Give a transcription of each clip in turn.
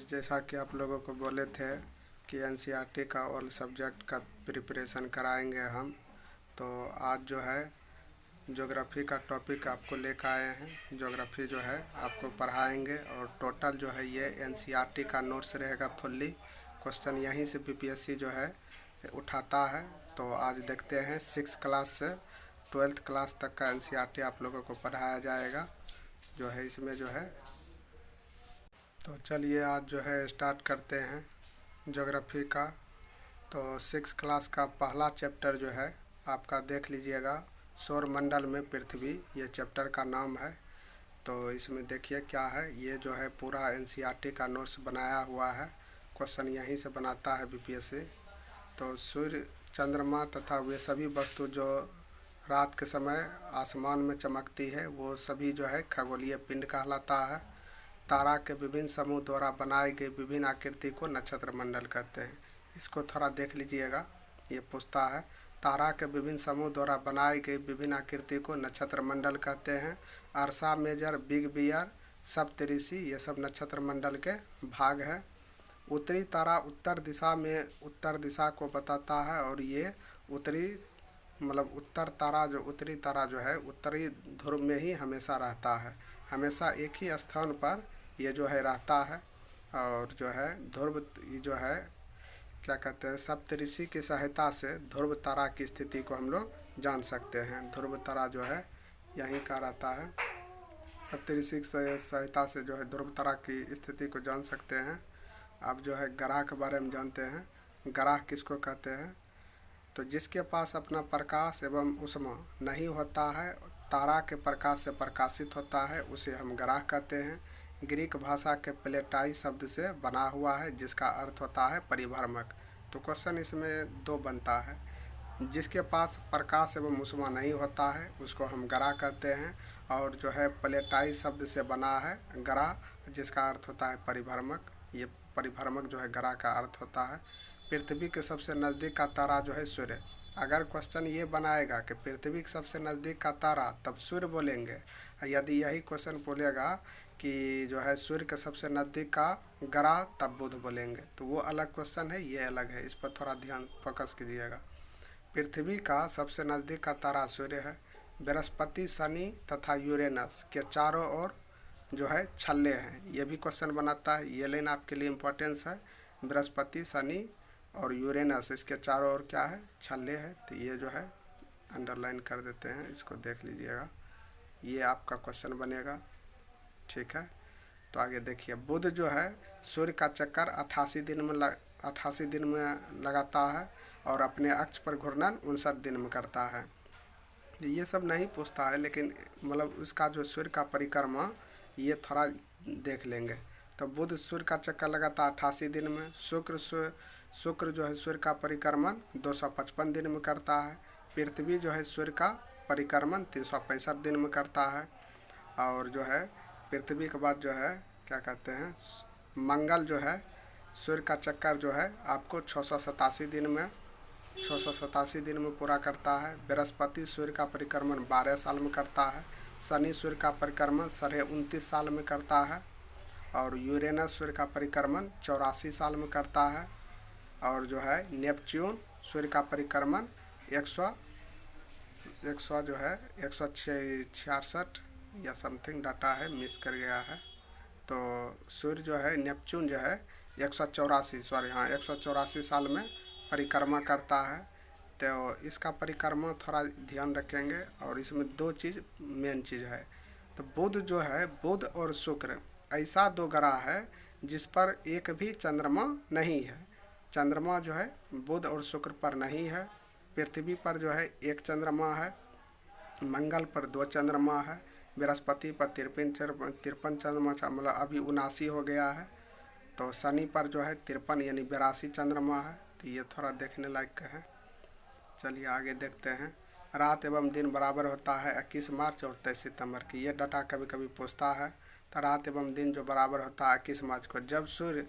जैसा कि आप लोगों को बोले थे कि एनसीईआरटी का ऑल सब्जेक्ट का प्रिपरेशन कराएंगे हम, तो आज जो है ज्योग्राफी का टॉपिक आपको लेकर आए हैं। ज्योग्राफी जो है आपको पढ़ाएंगे और टोटल जो है ये एनसीईआरटी का नोट्स रहेगा फुल्ली। क्वेश्चन यहीं से बीपीएससी जो है उठाता है। तो आज देखते हैं 6 क्लास से 12th क्लास तक का एनसीईआरटी आप लोगों को पढ़ाया जाएगा जो है इसमें जो है। तो चलिए आज जो है स्टार्ट करते हैं ज्योग्राफी का। तो 6 क्लास का पहला चैप्टर जो है आपका देख लीजिएगा, सौरमंडल में पृथ्वी, ये चैप्टर का नाम है। तो इसमें देखिए क्या है, ये जो है पूरा एनसीईआरटी का नोट्स बनाया हुआ है। क्वेश्चन यहीं से बनाता है बीपीएससी। तो सूर्य, चंद्रमा तथा वे सभी वस्तु जो रात के समय आसमान में चमकती है वो सभी जो है खगोलीय पिंड कहलाता है। तारा के विभिन्न समूह द्वारा बनाई गई विभिन्न आकृति को नक्षत्र मंडल कहते हैं। इसको थोड़ा देख लीजिएगा, ये पूछता है तारा के विभिन्न समूह द्वारा बनाई गई विभिन्न आकृति को नक्षत्र मंडल कहते हैं। अर्सा मेजर, बिग बियर, सप्तऋषि, ये सब नक्षत्र मंडल के भाग है। उत्तरी तारा उत्तर दिशा में उत्तर दिशा को बताता है और ये उत्तरी मतलब उत्तरी तारा जो है उत्तरी ध्रुव में ही हमेशा रहता है, हमेशा एक ही स्थान पर ये जो है रहता है। और जो है ध्रुव जो है क्या कहते हैं, सप्तऋषि की सहायता से ध्रुव तारा की स्थिति को हम लोग जान सकते हैं। ध्रुव तारा जो है यहीं का रहता है। सप्तऋषि की सहायता से जो है ध्रुव तारा की स्थिति को जान सकते हैं। अब जो है ग्रह के बारे में जानते हैं। ग्रह किसको कहते हैं? तो जिसके पास अपना प्रकाश एवं ऊष्मा नहीं होता है, तारा के प्रकाश से प्रकाशित होता है, उसे हम ग्रह कहते हैं। ग्रीक भाषा के प्लेटाई शब्द से बना हुआ है जिसका अर्थ होता है परिभ्रमक। तो क्वेश्चन इसमें 2 बनता है। जिसके पास प्रकाश एवं ऊष्मा नहीं होता है उसको हम ग्रह कहते हैं, और जो है प्लेटाई शब्द से बना है ग्रह जिसका अर्थ होता है परिभ्रमक। ये परिभ्रमक जो है ग्रह का अर्थ होता है। पृथ्वी के सबसे नज़दीक का तारा जो है सूर्य। अगर क्वेश्चन ये बनाएगा कि पृथ्वी के सबसे नज़दीक का तारा, तब सूर्य बोलेंगे। यदि यही क्वेश्चन बोलेगा कि जो है सूर्य के सबसे नज़दीक का ग्रह, तब बुध बोलेंगे। तो वो अलग क्वेश्चन है, ये अलग है, इस पर थोड़ा ध्यान फोकस कीजिएगा। पृथ्वी का सबसे नज़दीक का तारा सूर्य है। बृहस्पति, शनि तथा यूरेनस के चारों ओर जो है छल्ले हैं, ये भी क्वेश्चन बनाता है। ये लाइन आपके लिए इम्पोर्टेंस है। बृहस्पति, शनि और यूरेनस, इसके चारों ओर क्या है? छल्ले है। तो ये जो है अंडरलाइन कर देते हैं, इसको देख लीजिएगा, ये आपका क्वेश्चन बनेगा। ठीक है, तो आगे देखिए, बुध जो है सूर्य का चक्कर 88 दिन में लगाता है और अपने अक्ष पर घूर्णन 59 दिन में करता है। ये सब नहीं पूछता है, लेकिन मतलब उसका जो सूर्य का परिक्रमा ये थोड़ा देख लेंगे। तो बुध सूर्य का चक्कर लगाता है 88 दिन में। शुक्र जो है सूर्य का परिक्रमण 255 दिन में करता है। पृथ्वी जो है सूर्य का परिक्रमण 365 दिन में करता है। और जो है पृथ्वी के बाद जो है क्या कहते हैं, मंगल जो है सूर्य का चक्कर जो है आपको 687 दिन में पूरा करता है। बृहस्पति सूर्य का परिक्रमण 12 साल में करता है। शनि सूर्य का परिक्रमण 29.5 साल में करता है। और यूरेनस सूर्य का परिक्रमण 84 साल में करता है। और जो है नेपच्यून सूर्य का परिक्रमण 166 या समथिंग डाटा है, मिस कर गया है। तो सूर्य जो है नेपच्यून जो है 184 साल में परिक्रमा करता है। तो इसका परिक्रमा थोड़ा ध्यान रखेंगे। और इसमें 2 चीज़ मेन चीज़ है। तो बुध जो है, बुध और शुक्र ऐसा 2 ग्रह है जिस पर एक भी चंद्रमा नहीं है। चंद्रमा जो है बुध और शुक्र पर नहीं है। पृथ्वी पर जो है 1 चंद्रमा है। मंगल पर 2 चंद्रमा है। बृहस्पति पर 53 चंद्रमा, मतलब अभी 79 हो गया है। तो शनि पर जो है 53 यानी 82 चंद्रमा है। तो ये थोड़ा देखने लायक है। चलिए आगे देखते हैं। रात एवं दिन बराबर होता है 21 मार्च और 23 सितंबर की, ये डाटा कभी कभी पूछता है। तो रात एवं दिन जो बराबर होता है 21 मार्च को, जब सूर्य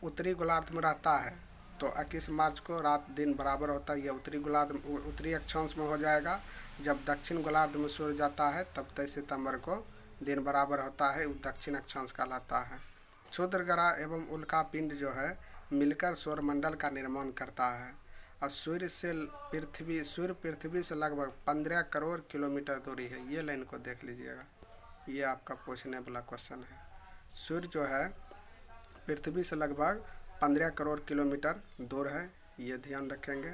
उत्तरी गोलार्ध में रहता है तो 21 मार्च को रात दिन बराबर होता है। यह उत्तरी अक्षांश में हो जाएगा। जब दक्षिण गोलार्ध में सूर्य जाता है तब 23 सितंबर को दिन बराबर होता है, वो दक्षिण अक्षांश कहलाता है। क्षुद्र ग्रह एवं उल्का पिंड जो है मिलकर सौरमंडल का निर्माण करता है। और सूर्य पृथ्वी से लगभग 15 करोड़ किलोमीटर दूरी है। ये लाइन को देख लीजिएगा, ये आपका पूछने वाला क्वेश्चन है। सूर्य जो है पृथ्वी से लगभग 15 करोड़ किलोमीटर दूर है, ये ध्यान रखेंगे।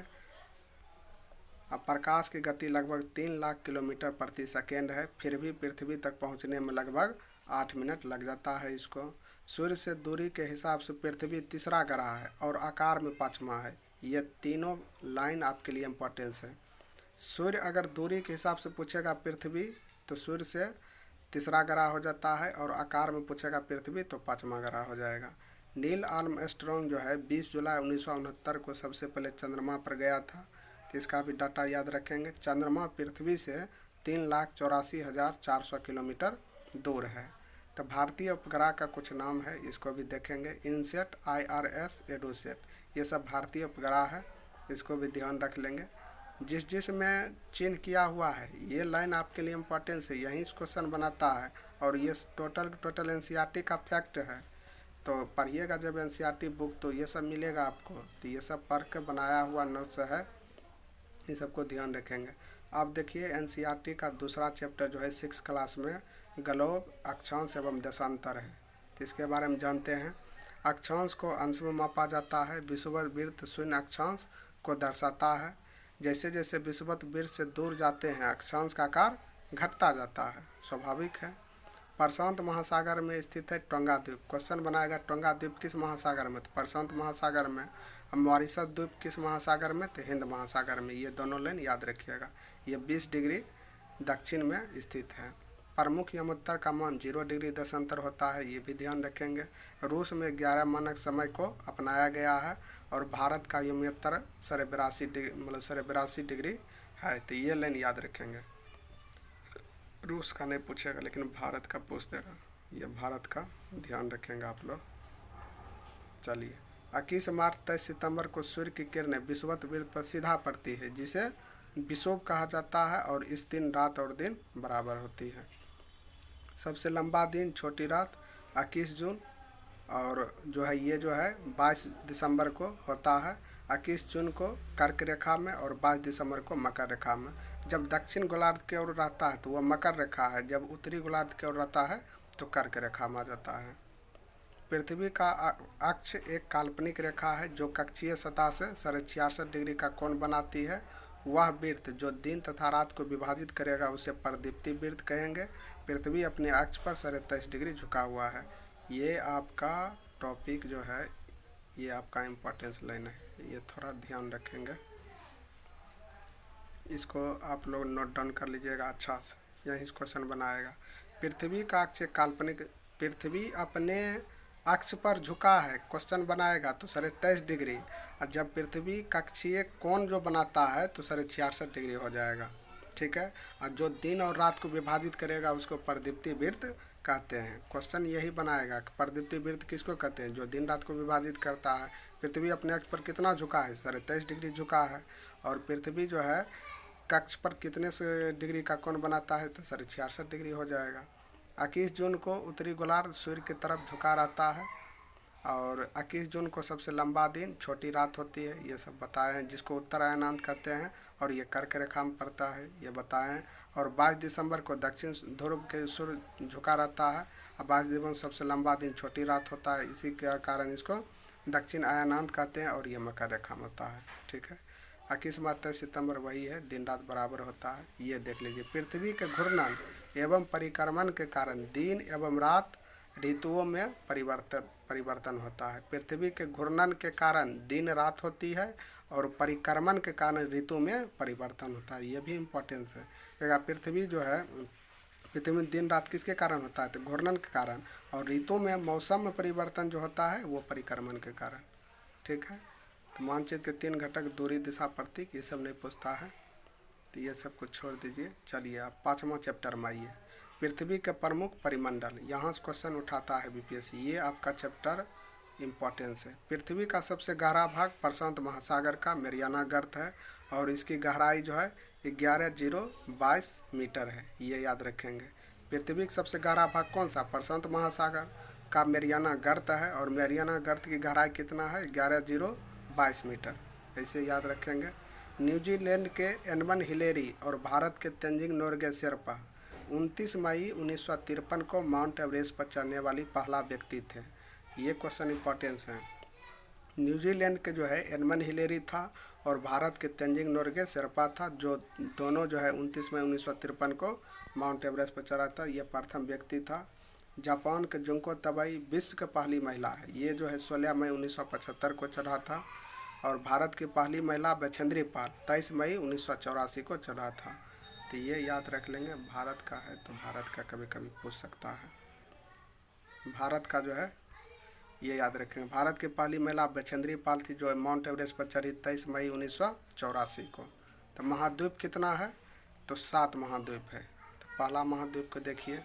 अब प्रकाश की गति लगभग 3 लाख किलोमीटर प्रति सेकेंड है, फिर भी पृथ्वी तक पहुंचने में लगभग 8 मिनट लग जाता है इसको। सूर्य से दूरी के हिसाब से पृथ्वी तीसरा ग्रह है और आकार में पाँचवा है। ये तीनों लाइन आपके लिए इम्पोर्टेंस है। सूर्य अगर दूरी के हिसाब से पूछेगा पृथ्वी तो सूर्य से तीसरा ग्रह हो जाता है, और आकार में पूछेगा पृथ्वी तो पाँचवा ग्रह हो जाएगा। नील आर्मस्ट्रॉन्ग जो है 20 जुलाई 1969 को सबसे पहले चंद्रमा पर गया था, तो इसका भी डाटा याद रखेंगे। चंद्रमा पृथ्वी से 3,84,400 किलोमीटर दूर है। तो भारतीय उपग्रह का कुछ नाम है, इसको भी देखेंगे। इनसेट, IRS, एडोसेट, ये सब भारतीय उपग्रह है, इसको भी ध्यान रख लेंगे। जिस में चिन्ह किया हुआ है ये लाइन आपके लिए इम्पोर्टेंस है, यहीं क्वेश्चन बनाता है। और ये टोटल NCERT का फैक्ट है, तो पढ़िएगा जब NCERT बुक तो ये सब मिलेगा आपको। तो ये सब पढ़ के बनाया हुआ नोट्स है, ये सबको ध्यान रखेंगे। आप देखिए NCERT का दूसरा चैप्टर जो है 6 क्लास में ग्लोब, अक्षांश एवं देशांतर है, तो इसके बारे में जानते हैं। अक्षांश को अंश में मापा जाता है। विषुववृत्त शून्य अक्षांश को दर्शाता है। जैसे जैसे विषुववृत्त से दूर जाते हैं अक्षांश का आकार घटता जाता है, स्वाभाविक है। प्रशांत महासागर में स्थित है टोंगा द्वीप। क्वेश्चन बनाएगा टोंगा द्वीप किस महासागर में, तो प्रशांत महासागर में। अब मॉरिशस द्वीप किस महासागर में, तो हिंद महासागर में। ये दोनों लाइन याद रखिएगा। ये 20 डिग्री दक्षिण में स्थित है। प्रमुख यमोत्तर का मान 0 डिग्री देशांतर होता है, ये भी ध्यान रखेंगे। रूस में 11 मानक समय को अपनाया गया है, और भारत का यमोत्तर 82 डिग्री है, तो ये लाइन याद रखेंगे। रूस का नहीं पूछेगा लेकिन भारत का पूछ देगा, ये भारत का ध्यान रखेंगे आप लोग। चलिए, 21 मार्च 23 सितंबर को सूर्य की किरणें विषुववृत्त पर सीधा पड़ती है, जिसे विषुव कहा जाता है, और इस दिन रात और दिन बराबर होती है। सबसे लंबा दिन छोटी रात 21 जून, और जो है ये जो है 22 दिसंबर को होता है। 21 जून को कर्क रेखा में और 22 दिसंबर को मकर रेखा में। जब दक्षिण गोलार्ध की ओर रहता है तो वह मकर रेखा है, जब उत्तरी गोलार्ध की ओर रहता है तो कर्क रेखा में आ जाता है। पृथ्वी का अक्ष एक काल्पनिक रेखा है जो कक्षीय सतह से 66.5 डिग्री का कोण बनाती है। वह वृत्त जो दिन तथा रात को विभाजित करेगा उसे परदीप्ति वृत्त कहेंगे। पृथ्वी अपने अक्ष पर 23 डिग्री झुका हुआ है। ये आपका टॉपिक जो है ये आपका इम्पोर्टेंस लाइन है, ये थोड़ा ध्यान रखेंगे। इसको आप लोग नोट डाउन कर लीजिएगा अच्छा से, यही क्वेश्चन बनाएगा। पृथ्वी का अक्ष काल्पनिक, पृथ्वी अपने अक्ष पर झुका है, क्वेश्चन बनाएगा तो 23 डिग्री। और जब पृथ्वी कक्षीय कोण जो बनाता है तो 66 डिग्री हो जाएगा, ठीक है। और जो दिन और रात को विभाजित करेगा उसको परदीप्ति वृत्त कहते हैं। क्वेश्चन यही बनाएगा कि परदीप्ति वृत्त किसको कहते हैं, जो दिन रात को विभाजित करता है। पृथ्वी अपने अक्ष पर कितना झुका है, 23 डिग्री झुका है। और पृथ्वी जो है कक्ष पर कितने से डिग्री का कोण बनाता है, तो 66 डिग्री हो जाएगा। 21 जून को उत्तरी गोलार्ध सूर्य की तरफ झुका रहता है, और 21 जून को सबसे लंबा दिन छोटी रात होती है, ये सब बताए हैं, जिसको उत्तरायणांत कहते हैं, और ये कर्क रेखा में पड़ता है, ये बताए हैं। और 22 दिसंबर को दक्षिण ध्रुव के सूर्य झुका रहता है, और 22 दिसंबर सबसे लंबा दिन छोटी रात होता है, इसी के कारण इसको दक्षिण अयनांत कहते हैं, और ये मकर रेखा में होता है, ठीक है। 21 मार्च 23 सितंबर वही है, दिन रात बराबर होता है, ये देख लीजिए। पृथ्वी के घूर्णन एवं परिक्रमण के कारण दिन एवं रात ऋतुओं में परिवर्तन होता है। पृथ्वी के घूर्णन के कारण दिन रात होती है, और परिक्रमण के कारण ऋतु में परिवर्तन होता है, ये भी इम्पोर्टेंस है। क्योंकि पृथ्वी जो है, पृथ्वी में दिन रात किसके कारण होता है, तो घूर्णन के कारण। और ऋतु में मौसम में परिवर्तन जो होता है वो परिक्रमण के कारण, ठीक है। तो मानचित्र के 3 घटक, दूरी, दिशा, प्रतीक, ये सब नहीं पूछता है, तो ये सब कुछ छोड़ दीजिए। चलिए आप 5वां चैप्टर में आइए। पृथ्वी के प्रमुख परिमंडल, यहाँ से क्वेश्चन उठाता है BPSC, ये आपका चैप्टर इम्पोर्टेंस है। पृथ्वी का सबसे गहरा भाग प्रशांत महासागर का मैरियाना गर्त है, और इसकी गहराई जो है 11,022 मीटर है, ये याद रखेंगे। पृथ्वी का सबसे गहरा भाग कौन सा, प्रशांत महासागर का मैरियाना गर्त है और मैरियाना गर्त की गहराई कितना है 11,022 मीटर, ऐसे याद रखेंगे। न्यूजीलैंड के एडमंड हिलेरी और भारत के तेंजिंग नोरगे शेरपा 29 मई 1953 को माउंट एवरेस्ट पर चढ़ने वाली पहला व्यक्ति थे। ये क्वेश्चन इंपॉर्टेंस है। न्यूजीलैंड के जो है एडमंड हिलेरी था और भारत के तेंजिंग नोरगे शेरपा था, जो दोनों जो है 29 मई 1953 को माउंट एवरेस्ट पर चढ़ा था। ये प्रथम व्यक्ति था। जापान के जुंको तबाई विश्व की पहली महिला है। ये जो है 16 मई 1975 को चढ़ा था। और भारत की पहली महिला बछेंद्री पाल 23 मई 1984 को चढ़ा था। तो ये याद रख लेंगे। भारत का है तो भारत का कभी कभी पूछ सकता है। भारत का जो है ये याद रखेंगे। भारत की पहली महिला बछेंद्री पाल थी, जो माउंट एवरेस्ट पर चढ़ी 23 मई 1984 को। तो महाद्वीप कितना है? तो 7 महाद्वीप है। तो पहला महाद्वीप को देखिए,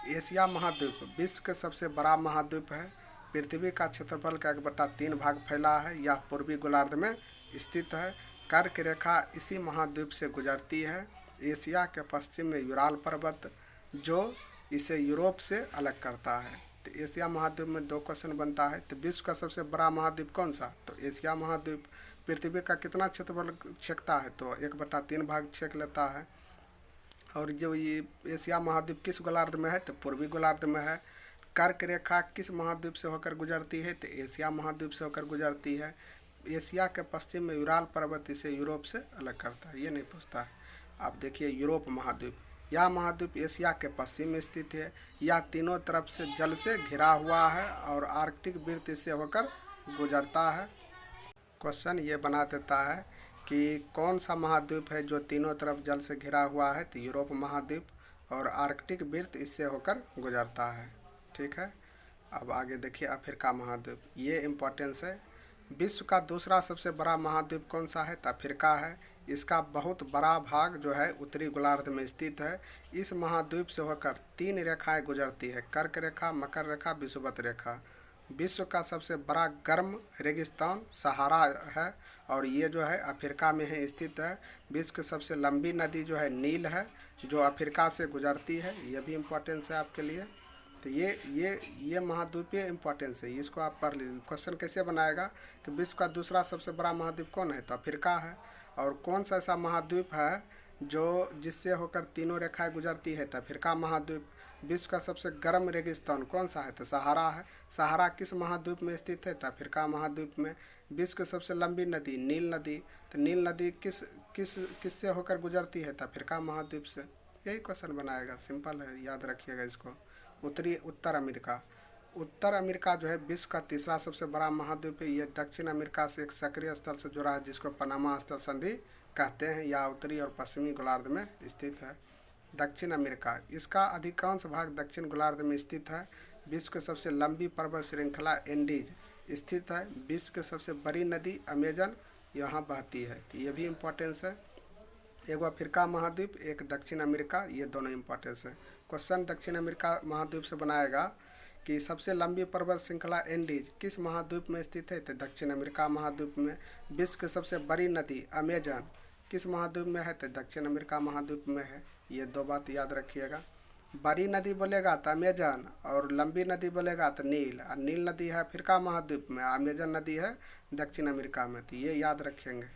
एशिया महाद्वीप विश्व के सबसे बड़ा महाद्वीप है। पृथ्वी का क्षेत्रफल का 1/3 भाग फैला है। यह पूर्वी गोलार्ध में स्थित है। कर्क रेखा इसी महाद्वीप से गुजरती है। एशिया के पश्चिम में यूराल पर्वत, जो इसे यूरोप से अलग करता है। तो एशिया महाद्वीप में 2 क्वेश्चन बनता है। तो विश्व का सबसे बड़ा महाद्वीप कौन सा? तो एशिया महाद्वीप। पृथ्वी का कितना क्षेत्रफल छेकता है? तो 1/3 भाग छेक लेता है। और जो ये एशिया महाद्वीप किस गोलार्ध में है? तो पूर्वी गोलार्ध में है। कर्क रेखा किस महाद्वीप से होकर गुजरती है? तो एशिया महाद्वीप से होकर गुजरती है। एशिया के पश्चिम में यूराल पर्वत इसे यूरोप से अलग करता है। ये नहीं पूछता है। आप देखिए यूरोप महाद्वीप, यह महाद्वीप एशिया के पश्चिम में स्थित है। यह तीनों तरफ से जल से घिरा हुआ है और आर्कटिक वृत्त इससे होकर गुजरता है। क्वेश्चन ये बना देता है कि कौन सा महाद्वीप है जो तीनों तरफ जल से घिरा हुआ है? तो यूरोप महाद्वीप, और आर्कटिक वृत्त इससे होकर गुजरता है। ठीक है। अब आगे देखिए अफ्रीका महाद्वीप, ये इम्पोर्टेंस है। विश्व का दूसरा सबसे बड़ा महाद्वीप कौन सा है? तो अफ्रीका है। इसका बहुत बड़ा भाग जो है उत्तरी गोलार्ध में स्थित है। इस महाद्वीप से होकर 3 रेखाएं गुजरती है, कर्क रेखा, मकर रेखा, विषुवत रेखा। विश्व का सबसे बड़ा गर्म रेगिस्तान सहारा है और ये जो है अफ्रीका में ही स्थित है। विश्व की सबसे लंबी नदी जो है नील है, जो अफ्रीका से गुजरती है। ये भी इम्पोर्टेंस है आपके लिए। तो ये महाद्वीपीय इम्पोर्टेंस है, इसको आप पढ़ लीजिए। क्वेश्चन कैसे बनाएगा कि विश्व का दूसरा सबसे बड़ा महाद्वीप कौन है? तो अफ्रीका है। और कौन सा ऐसा महाद्वीप है जो जिससे होकर तीनों रेखाएं गुजरती है? तो अफ्रीका महाद्वीप। विश्व का सबसे गर्म रेगिस्तान कौन सा है? तो सहारा है। सहारा किस महाद्वीप में स्थित है? तो अफ्रीका महाद्वीप में। विश्व की सबसे लंबी नदी नील नदी, तो नील नदी किससे होकर गुजरती है? तो अफ्रीका महाद्वीप से। यही क्वेश्चन बनाएगा, सिंपल है, याद रखिएगा इसको। उत्तर अमेरिका, उत्तर अमेरिका जो है विश्व का तीसरा सबसे बड़ा महाद्वीप है। ये दक्षिण अमेरिका से एक सक्रिय स्थल से जुड़ा है, जिसको पनामा स्थल संधि कहते हैं। यह उत्तरी और पश्चिमी गोलार्ध में स्थित है। दक्षिण अमेरिका, इसका अधिकांश भाग दक्षिण गोलार्ध में स्थित है। विश्व की सबसे लंबी पर्वत श्रृंखला एंडीज स्थित है। विश्व की सबसे बड़ी नदी अमेजन यहाँ बहती है। तो ये भी इम्पोर्टेंस है। एक अफ्रीका महाद्वीप, एक दक्षिण अमेरिका, ये दोनों इम्पोर्टेंस है। क्वेश्चन दक्षिण अमेरिका महाद्वीप से बनाएगा कि सबसे लंबी पर्वत श्रृंखला एंडीज किस महाद्वीप में स्थित है? तो दक्षिण अमेरिका महाद्वीप में। विश्व की सबसे बड़ी नदी अमेजन किस महाद्वीप में है? तो दक्षिण अमेरिका महाद्वीप में है। ये 2 बात याद रखिएगा। बड़ी नदी बोलेगा तो अमेजन, और लंबी नदी बोलेगा तो नील। और नील नदी है अफ्रीका महाद्वीप में, अमेजन नदी है दक्षिण अमेरिका में। तो ये याद रखेंगे,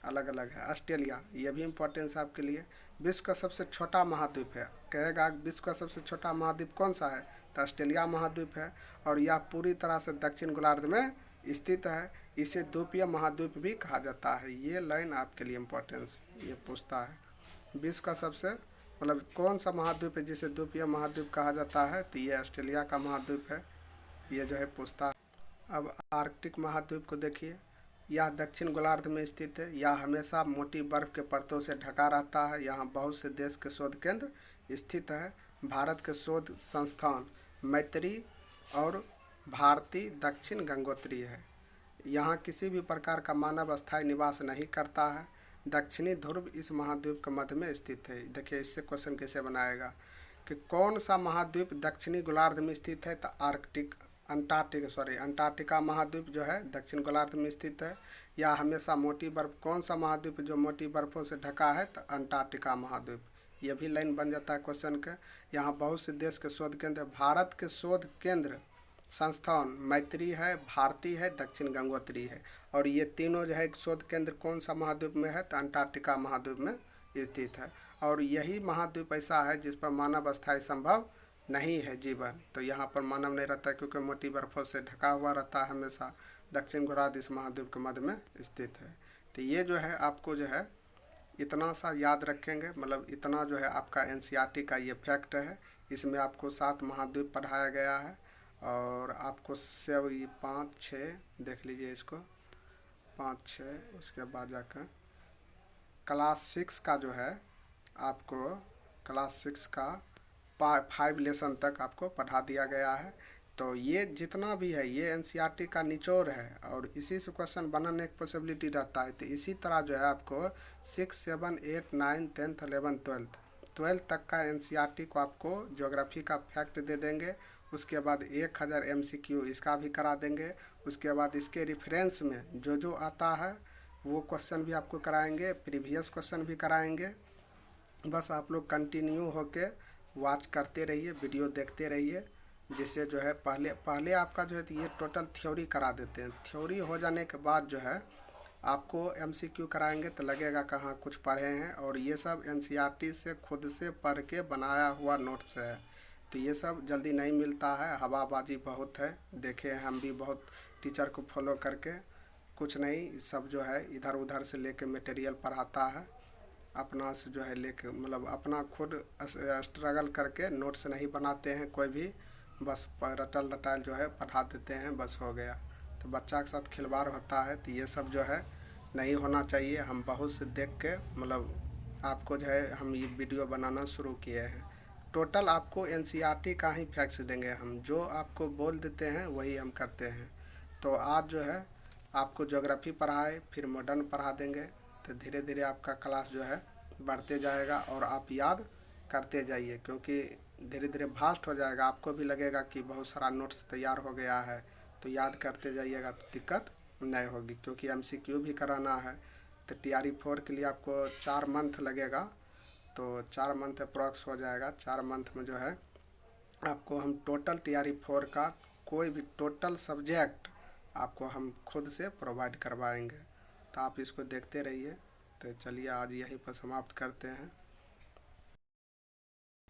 अलग अलग है। ऑस्ट्रेलिया, ये भी इम्पोर्टेंस है आपके लिए। विश्व का सबसे छोटा महाद्वीप है, कहेगा विश्व का सबसे छोटा महाद्वीप कौन सा है? तो ऑस्ट्रेलिया महाद्वीप है। और यह पूरी तरह से दक्षिण गोलार्ध में स्थित है। इसे द्वीपीय महाद्वीप भी कहा जाता है। ये लाइन आपके लिए इम्पोर्टेंस ये पूछता है। विश्व का सबसे मतलब कौन सा महाद्वीप है जिसे द्वीपीय महाद्वीप कहा जाता है? तो ये ऑस्ट्रेलिया का महाद्वीप है। ये जो है पूछता है। अब आर्कटिक महाद्वीप को देखिए, यह दक्षिण गोलार्ध में स्थित है। यह हमेशा मोटी बर्फ के परतों से ढका रहता है। यहाँ बहुत से देश के शोध केंद्र स्थित है। भारत के शोध संस्थान मैत्री और भारती दक्षिण गंगोत्री है। यहाँ किसी भी प्रकार का मानव स्थायी निवास नहीं करता है। दक्षिणी ध्रुव इस महाद्वीप के मध्य में स्थित है। देखिए इससे क्वेश्चन कैसे बनाएगा कि कौन सा महाद्वीप दक्षिणी गोलार्ध में स्थित है? तो अंटार्कटिका महाद्वीप जो है दक्षिण गोलार्ध में स्थित है। यह हमेशा मोटी बर्फ, कौन सा महाद्वीप जो मोटी बर्फों से ढका है? तो अंटार्कटिका महाद्वीप। यह भी लाइन बन जाता है क्वेश्चन के। यहाँ बहुत से देश के शोध केंद्र, भारत के शोध केंद्र संस्थान मैत्री है, भारती है, दक्षिण गंगोत्री है। और ये तीनों जो है शोध केंद्र कौन सा महाद्वीप में है, तो अंटार्कटिका महाद्वीप में स्थित है। और यही महाद्वीप ऐसा है जिस पर मानव स्थायी संभव नहीं है जीवन। तो यहाँ पर मानव नहीं रहता क्योंकि मोटी बर्फ़ों से ढका हुआ रहता है हमेशा। दक्षिण गोलार्ध इस महाद्वीप के मध्य में स्थित है। तो ये जो है आपको जो है इतना सा याद रखेंगे, मतलब इतना जो है आपका एनसीईआरटी का ये फैक्ट है। इसमें आपको 7 महाद्वीप पढ़ाया गया है और आपको सब ये 5-6 देख लीजिए इसको, 5-6 उसके बाद जाकर क्लास 6 का जो है आपको क्लास 6 का 5 लेसन तक आपको पढ़ा दिया गया है। तो ये जितना भी है ये एनसीईआरटी का निचोड़ है और इसी से क्वेश्चन बनाने की पॉसिबिलिटी रहता है। तो इसी तरह जो है आपको 6, 7, 8, 9, 10, 11, 12 तक का एनसीईआरटी को आपको ज्योग्राफी का फैक्ट दे देंगे। उसके बाद 1000 एमसीक्यू इसका भी करा देंगे। उसके बाद इसके रेफरेंस में जो जो आता है वो क्वेश्चन भी आपको कराएंगे, प्रीवियस क्वेश्चन भी कराएंगे। बस आप लोग कंटिन्यू होके वॉच करते रहिए, वीडियो देखते रहिए, जिससे जो है पहले आपका जो है ये टोटल थ्योरी करा देते हैं। थ्योरी हो जाने के बाद जो है आपको एमसीक्यू कराएंगे तो लगेगा कहाँ कुछ पढ़े हैं। और ये सब एनसीईआरटी से खुद से पढ़ के बनाया हुआ नोट्स है। तो ये सब जल्दी नहीं मिलता है, हवाबाजी बहुत है। देखे हम भी बहुत टीचर को फॉलो करके, कुछ नहीं सब जो है इधर उधर से लेके मटेरियल पढ़ाता है, अपना से जो है लेके मतलब अपना खुद स्ट्रगल करके नोट्स नहीं बनाते हैं कोई भी, बस रटल रटाल जो है पढ़ा देते हैं, बस हो गया। तो बच्चा के साथ खिलवाड़ होता है। तो ये सब जो है नहीं होना चाहिए। हम बहुत से देख के मतलब आपको जो है हम ये वीडियो बनाना शुरू किए हैं। टोटल आपको एनसीईआरटी का ही फैक्ट्स देंगे हम, जो आपको बोल देते हैं वही हम करते हैं। तो आज जो है आपको ज्योग्राफी पढ़ाए, फिर मॉडर्न पढ़ा देंगे। तो धीरे धीरे आपका क्लास जो है बढ़ते जाएगा और आप याद करते जाइए, क्योंकि धीरे धीरे फास्ट हो जाएगा। आपको भी लगेगा कि बहुत सारा नोट्स तैयार हो गया है, तो याद करते जाइएगा तो दिक्कत नहीं होगी। क्योंकि एमसीक्यू भी कराना है। तो टीआरई 4 के लिए आपको 4 मंथ लगेगा, तो 4 मंथ अप्रॉक्स हो जाएगा। 4 मंथ में जो है आपको हम टोटल टीआरई 4 का कोई भी टोटल सब्जेक्ट आपको हम खुद से प्रोवाइड करवाएंगे। तो आप इसको देखते रहिए। तो चलिए आज यहीं पर समाप्त करते हैं।